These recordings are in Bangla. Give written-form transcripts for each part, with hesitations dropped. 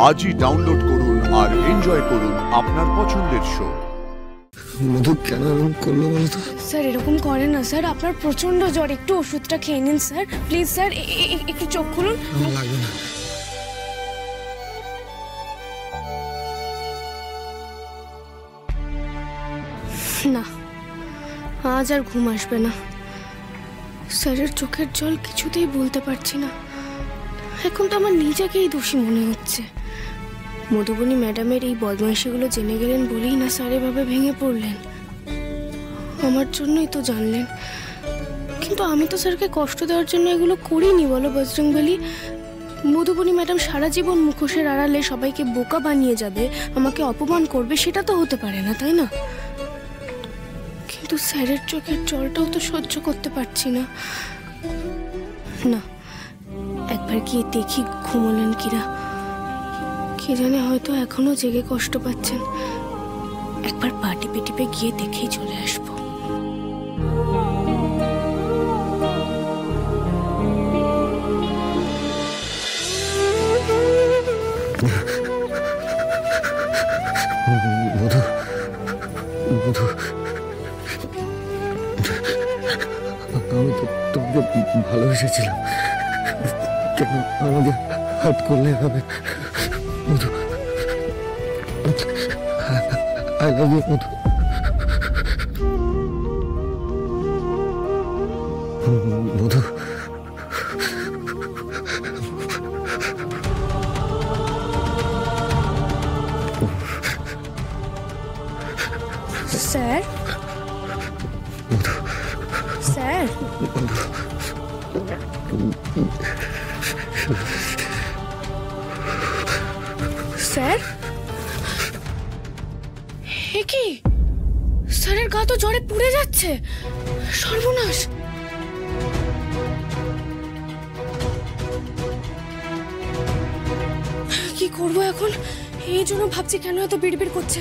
আজই ডাউনলোড করুন আর এনজয় করুন আপনার পছন্দের শো। মধু কেন এরকম করলো বলতো? স্যার এরকম করেন না স্যার, আপনার প্রচন্ড জ্বর, একটু ওষুধটা খেয়ে নিন স্যার প্লিজ। স্যার একটু চোখ খুলুন। আমার লাগবে না। না, আজ আর ঘুম আসবে না। স্যারের চোখের জল কিছুতেই বলতে পারছি না। এখন তো আমার নিজেকেই দোষী মনে হচ্ছে। মধুবনী ম্যাডামের এই বদমাইশিগুলো জেনে গেলেন বলেই না স্যার এভাবে ভেঙে পড়লেন। আমার জন্যই তো জানলেন, কিন্তু আমি তো স্যারকে কষ্ট দেওয়ার জন্য এগুলো করিনি, বলো বজরংবলী। মধুবনী ম্যাডাম সারা জীবন মুখোশের আড়ালে সবাইকে বোকা বানিয়ে যাবে, আমাকে অপমান করবে, সেটা তো হতে পারে না, তাই না? কিন্তু স্যারের চোখের জলটাও তো সহ্য করতে পারছি না। না, একবার গিয়ে দেখি ঘুমোলেন কিনা। কে জানে, হয়তো এখনো জেগে কষ্ট পাচ্ছেন। একবার পা টিপে টিপে গিয়ে দেখেই চলে আসবো। মধু, মধু, আমি তো তোমাকে ভালোবেসেছিলাম, কেন আমাকে হার্ট করলে হবে? Madhu, I love you Madhu. Madhu, sir, sir, sir, এ কি? স্যারের গা তো জ্বরে পুড়ে যাচ্ছে। সর্বনাশ! কি করবো এখন? এই জন্য ভাবছি কেন এত বিড়বিড় করছে।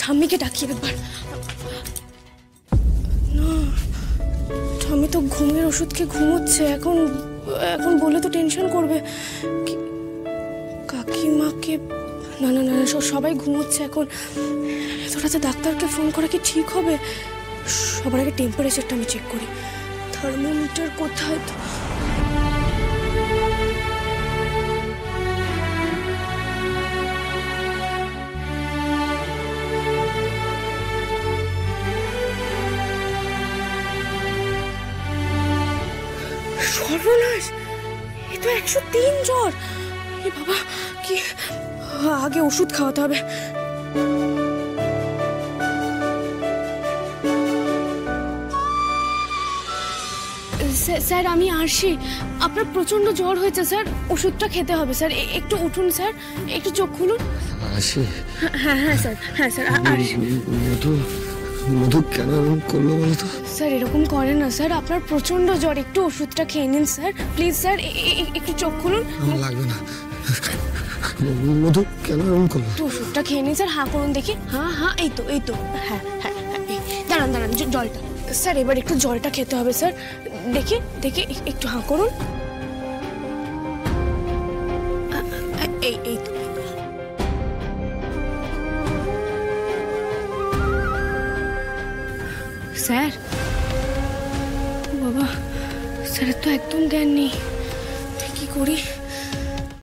ঠাম্মিকে ডাকি একবার। না, ঠাম্মি তো ঘুমের ওষুধ খেয়ে ঘুমোচ্ছে। এখন এখন বলে তো টেনশন করবে। কাকিমাকে, না না না, সবাই ঘুমোচ্ছে এখন। এত রাতে ডাক্তারকে ফোন করা কি ঠিক হবে? সবার আগে টেম্পারেচারটা আমি চেক করি। থার্মোমিটার কোথায়? সর্বনাশ, এ তো 103 জ্বর। এ বাবা, কি আগে ওষুধ খাওয়াতে হবে। স্যার আমি আসি। আপনার প্রচন্ড জ্বর হয়েছে স্যার, ওষুধটা খেতে হবে স্যার। একটু উঠুন স্যার, একটু চোখ খুলুন। আসি? হ্যাঁ হ্যাঁ স্যার, হ্যাঁ স্যার আসি। মধু, মধু কেন এরকম করলো বলতো? স্যার এরকম করেন না স্যার, আপনার প্রচন্ড জ্বর, একটু ওষুধটা খেয়ে নিন স্যার প্লিজ। স্যার একটু চোখ খুলুন। আমার লাগবে না। মধু কেন এরকম করলো? একটু ওষুধটা খেয়ে নিন স্যার, হাঁ করুন দেখি। হ্যাঁ হ্যাঁ, এই তো এই তো, হ্যাঁ হ্যাঁ হ্যাঁ, দাঁড়ান দাঁড়ান, জলটা স্যার, এবার একটু জলটা খেতে হবে স্যার। দেখি দেখি, একটু হাঁ করুন। এই এই তো। স্যার, বাবা, স্যারের তো একদম জ্ঞান নেই। কি করি?